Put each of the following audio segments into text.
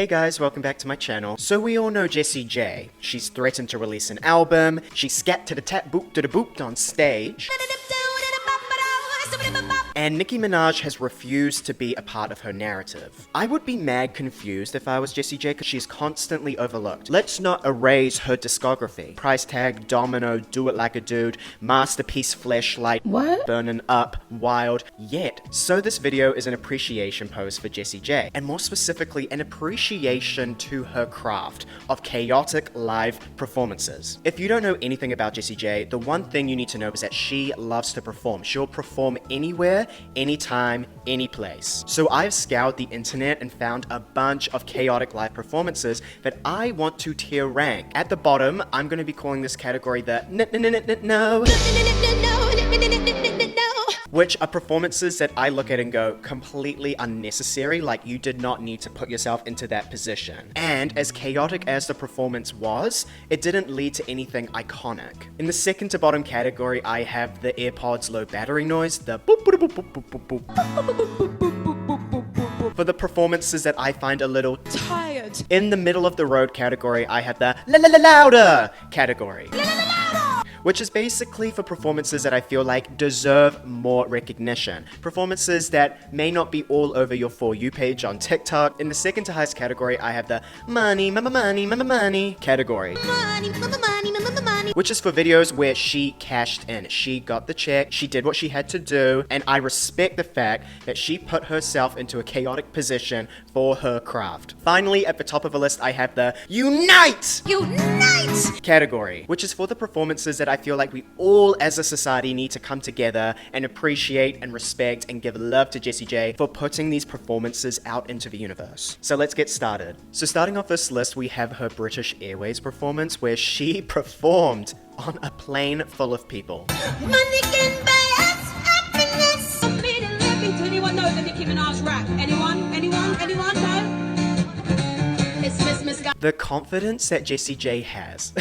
Hey guys, welcome back to my channel. So we all know Jessie J. She's threatened to release an album, she scat to the tap boop to the booped on stage, and Nicki Minaj has refused to be a part of her narrative. I would be mad confused if I was Jessie J because she's constantly overlooked. Let's not erase her discography. Price tag, Domino, Do It Like a Dude, Masterpiece, Fleshlight, What? Burnin' Up, Wild, Yet. So this video is an appreciation post for Jessie J, and more specifically an appreciation to her craft of chaotic live performances. If you don't know anything about Jessie J, the one thing you need to know is that she loves to perform. She'll perform anywhere, anytime, any place. So I've scoured the internet and found a bunch of chaotic live performances that I want to tier rank. At the bottom, I'm going to be calling this category the no, which are performances that I look at and go completely unnecessary, like you did not need to put yourself into that position. And as chaotic as the performance was, it didn't lead to anything iconic. In the second to bottom category, I have the AirPods low battery noise, the boop boop boop boop boop boop boop. For the performances that I find a little Tired. In the middle of the road category, I have the louder category, which is basically for performances that I feel like deserve more recognition. Performances that may not be all over your For You page on TikTok. In the second to highest category, I have the money category, which is for videos where she cashed in. She got the check, she did what she had to do, and I respect the fact that she put herself into a chaotic position for her craft. Finally, at the top of the list, I have the Unite category, which is for the performances that I feel like we all as a society need to come together and appreciate and respect and give love to Jessie J for putting these performances out into the universe. So let's get started. So starting off this list, we have her British Airways performance where she performed on a plane full of people. Money can buy us happiness. Anyone know the Nicki Minaj rap? Anyone? No? It's Miss Guy. The confidence that Jessie J has.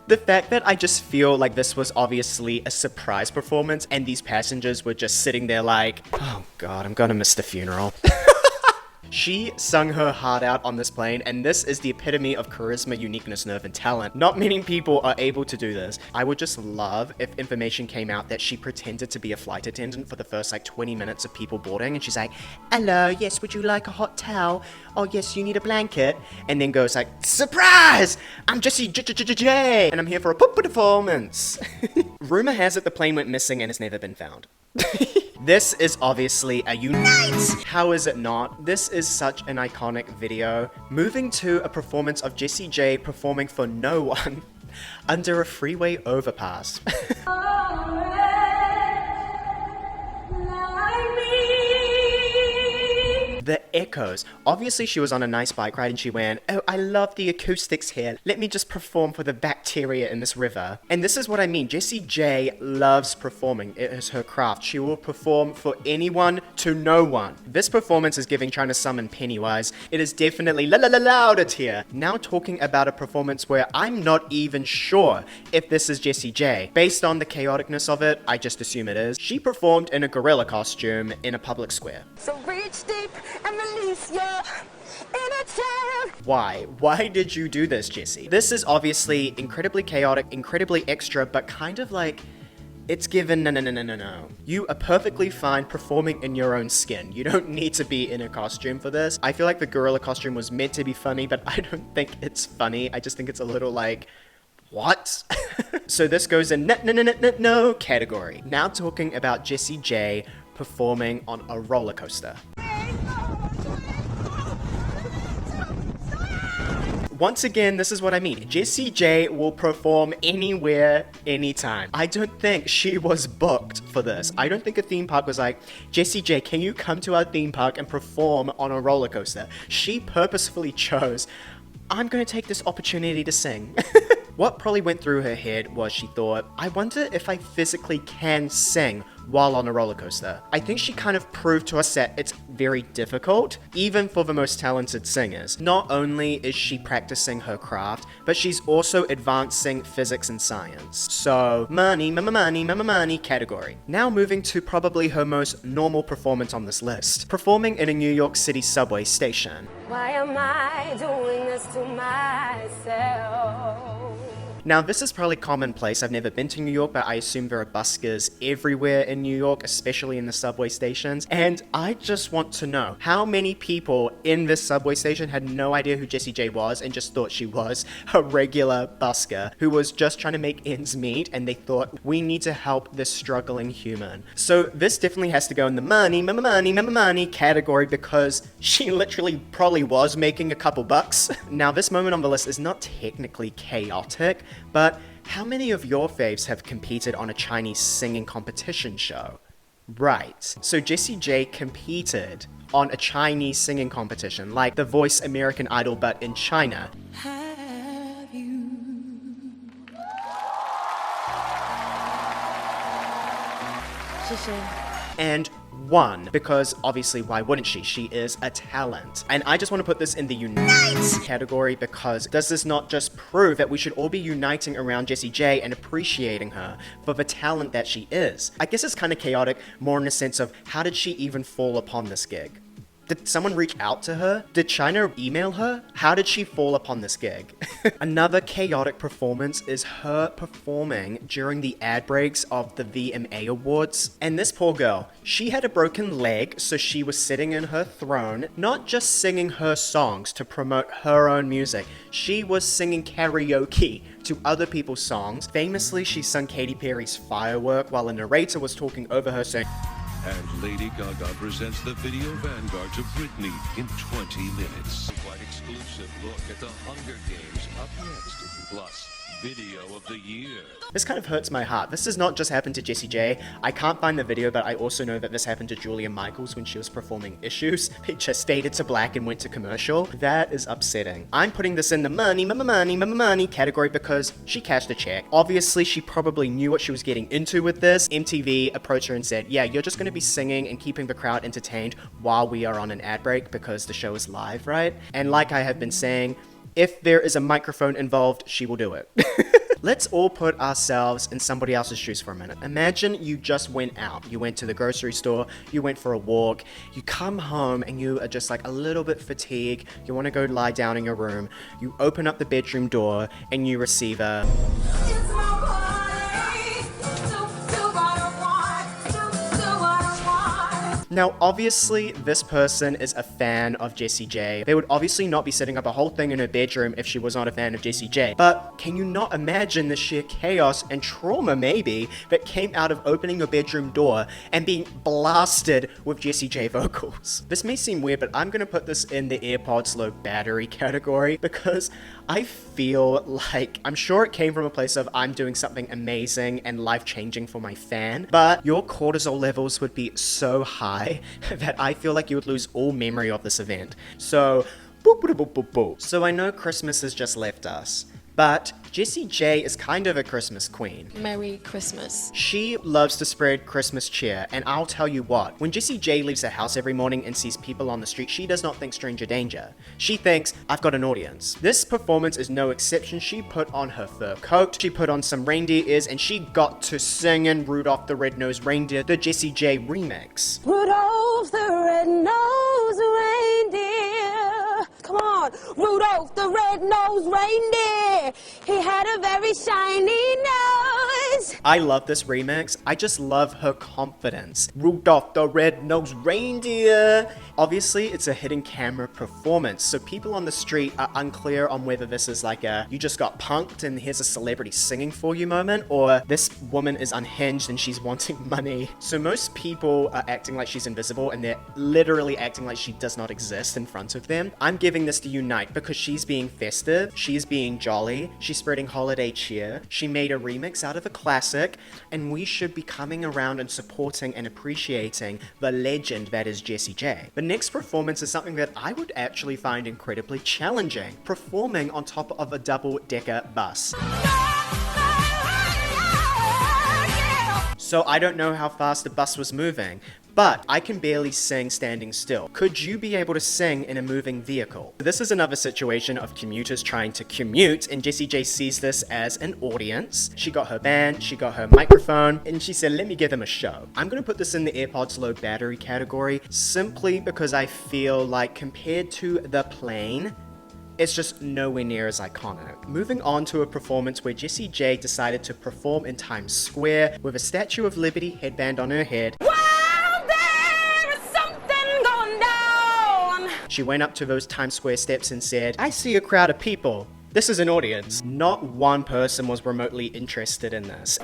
The fact that I just feel like this was obviously a surprise performance and these passengers were just sitting there like, oh god, I'm gonna miss the funeral. She sung her heart out on this plane, and this is the epitome of charisma, uniqueness, nerve, and talent. Not many people are able to do this. I would just love if information came out that she pretended to be a flight attendant for the first like 20 minutes of people boarding, and she's like, hello, yes, would you like a hot towel? Oh yes, you need a blanket. And then goes like, surprise! I'm Jessie J, and I'm here for a performance. Rumor has it the plane went missing and has never been found. This is obviously a Unite! How is it not? This is such an iconic video. Moving to a performance of Jessie J performing for no one under a freeway overpass. The echoes. Obviously she was on a nice bike ride and she went, oh, I love the acoustics here. Let me just perform for the bacteria in this river. And this is what I mean. Jessie J loves performing. It is her craft. She will perform for anyone to no one. This performance is giving trying to summon Pennywise. It is definitely louder tier. Now talking about a performance where I'm not even sure if this is Jessie J. Based on the chaoticness of it, I just assume it is. She performed in a gorilla costume in a public square. So reach deep and release your inner child. Why? Why did you do this, Jessie? This is obviously incredibly chaotic, incredibly extra, but kind of like, it's given no. You are perfectly fine performing in your own skin. You don't need to be in a costume for this. I feel like the gorilla costume was meant to be funny, but I don't think it's funny. I just think it's a little like, what? So this goes in no category. Now talking about Jessie J performing on a roller coaster. Once again, this is what I mean. Jessie J will perform anywhere, anytime. I don't think she was booked for this. I don't think a theme park was like, Jessie J, can you come to our theme park and perform on a roller coaster? She purposefully chose, I'm gonna take this opportunity to sing. What probably went through her head was she thought, I wonder if I physically can sing while on a roller coaster. I think she kind of proved to us that it's very difficult, even for the most talented singers. Not only is she practicing her craft, but she's also advancing physics and science. So, money, money category. Now moving to probably her most normal performance on this list. Performing in a New York City subway station. Why am I doing this to myself? Now, this is probably commonplace. I've never been to New York, but I assume there are buskers everywhere in New York, especially in the subway stations. And I just want to know how many people in this subway station had no idea who Jessie J was and just thought she was a regular busker who was just trying to make ends meet, and they thought, we need to help this struggling human. So this definitely has to go in the money category because she literally probably was making a couple bucks. Now, this moment on the list is not technically chaotic, but how many of your faves have competed on a Chinese singing competition show? Right. So Jessie J competed on a Chinese singing competition, like The Voice American Idol, but in China. Have you? And won, because obviously why wouldn't she? She is a talent. And I just want to put this in the unite category because does this not just prove that we should all be uniting around Jessie J and appreciating her for the talent that she is? I guess it's kind of chaotic, more in the sense of how did she even fall upon this gig? Did someone reach out to her? Did China email her? How did she fall upon this gig? Another chaotic performance is her performing during the ad breaks of the VMA Awards. And this poor girl, she had a broken leg, so she was sitting in her throne, not just singing her songs to promote her own music. She was singing karaoke to other people's songs. Famously, she sung Katy Perry's Firework while a narrator was talking over her saying, and Lady Gaga presents the video vanguard to Britney in 20 minutes. Quite exclusive look at the Hunger Games up next. Plus, video of the year. This kind of hurts my heart. This does not just happen to Jessie J. I can't find the video, but I also know that this happened to Julia Michaels when she was performing Issues. They just faded to black and went to commercial. That is upsetting. I'm putting this in the money category because she cashed a check. Obviously, she probably knew what she was getting into with this. MTV approached her and said, yeah, you're just going to be singing and keeping the crowd entertained while we are on an ad break because the show is live, right? And like I have been saying, if there is a microphone involved, she will do it. Let's all put ourselves in somebody else's shoes for a minute. Imagine you just went out. You went to the grocery store, you went for a walk, you come home and you are just like a little bit fatigued. You want to go lie down in your room. You open up the bedroom door and you receive a... It's my body. Do what I want. Do what I want. Now, obviously, this person is a fan of Jessie J. They would obviously not be setting up a whole thing in her bedroom if she was not a fan of Jessie J. But can you not imagine the sheer chaos and trauma, maybe, that came out of opening your bedroom door and being blasted with Jessie J vocals? This may seem weird, but I'm gonna put this in the AirPods low battery category because I feel like, I'm sure it came from a place of I'm doing something amazing and life-changing for my fan, but your cortisol levels would be so high that I feel like you would lose all memory of this event. So, so I know Christmas has just left us, but Jessie J is kind of a Christmas queen. Merry Christmas. She loves to spread Christmas cheer, and I'll tell you what, when Jessie J leaves her house every morning and sees people on the street, she does not think stranger danger. She thinks, I've got an audience. This performance is no exception. She put on her fur coat, she put on some reindeer ears, and she got to singing Rudolph the Red-Nosed Reindeer, the Jessie J remix. Rudolph the red-nosed reindeer. Come on, Rudolph the red-nosed reindeer. He had a very shiny nose. I love this remix. I just love her confidence. Rudolph the Red-Nosed Reindeer. Obviously, it's a hidden camera performance, so people on the street are unclear on whether this is like a you just got punked and here's a celebrity singing for you moment, or this woman is unhinged and she's wanting money. So most people are acting like she's invisible and they're literally acting like she does not exist in front of them. I'm giving this to Unite because she's being festive, she's being jolly, she's spreading holiday cheer, she made a remix out of a classic, and we should be coming around and supporting and appreciating the legend that is Jessie J. The next performance is something that I would actually find incredibly challenging, performing on top of a double-decker bus. so I don't know how fast the bus was moving. But I can barely sing standing still. Could you be able to sing in a moving vehicle? This is another situation of commuters trying to commute, and Jessie J sees this as an audience. She got her band, she got her microphone, and she said, let me give them a show. I'm gonna put this in the AirPods low battery category simply because I feel like compared to the plane, it's just nowhere near as iconic. Moving on to a performance where Jessie J decided to perform in Times Square with a Statue of Liberty headband on her head. She went up to those Times Square steps and said, I see a crowd of people. This is an audience. Not one person was remotely interested in this.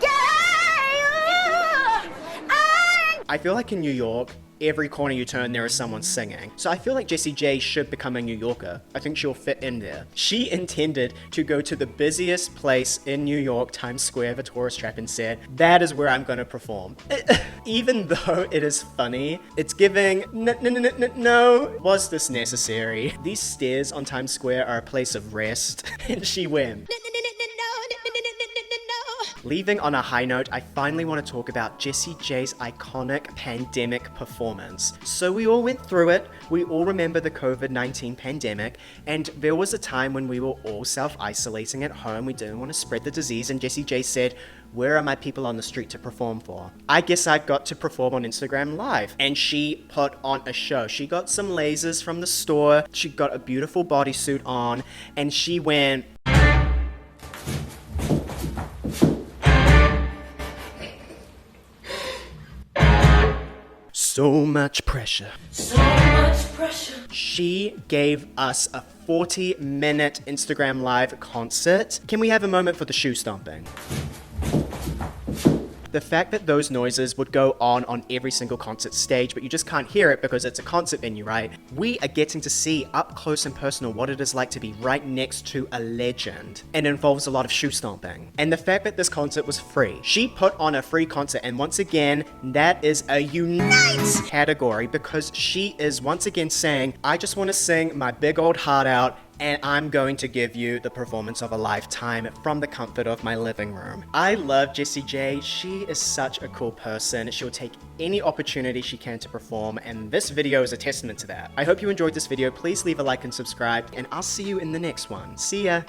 I feel like in New York, every corner you turn there is someone singing. So I feel like Jessie J should become a New Yorker. I think she'll fit in there. She intended to go to the busiest place in New York, Times Square, the tourist trap, and said, that is where I'm gonna perform. Even though it is funny, it's giving, no, was this necessary? These stairs on Times Square are a place of rest, and she went. Leaving on a high note, I finally want to talk about Jessie J's iconic pandemic performance. So we all went through it, we all remember the COVID-19 pandemic, and there was a time when we were all self-isolating at home, we didn't want to spread the disease, and Jessie J said, where are my people on the street to perform for? I guess I got to perform on Instagram Live, and she put on a show. She got some lasers from the store, she got a beautiful bodysuit on, and she went, so much pressure. So much pressure. She gave us a 40-minute Instagram Live concert. Can we have a moment for the shoe stomping? The fact that those noises would go on every single concert stage, but you just can't hear it because it's a concert venue, right? We are getting to see up close and personal what it is like to be right next to a legend. And it involves a lot of shoe stomping. And the fact that this concert was free. She put on a free concert, and once again, that is a unite category because she is once again saying, I just want to sing my big old heart out, and I'm going to give you the performance of a lifetime from the comfort of my living room. I love Jessie J. She is such a cool person. She'll take any opportunity she can to perform, and this video is a testament to that. I hope you enjoyed this video. Please leave a like and subscribe, and I'll see you in the next one. See ya!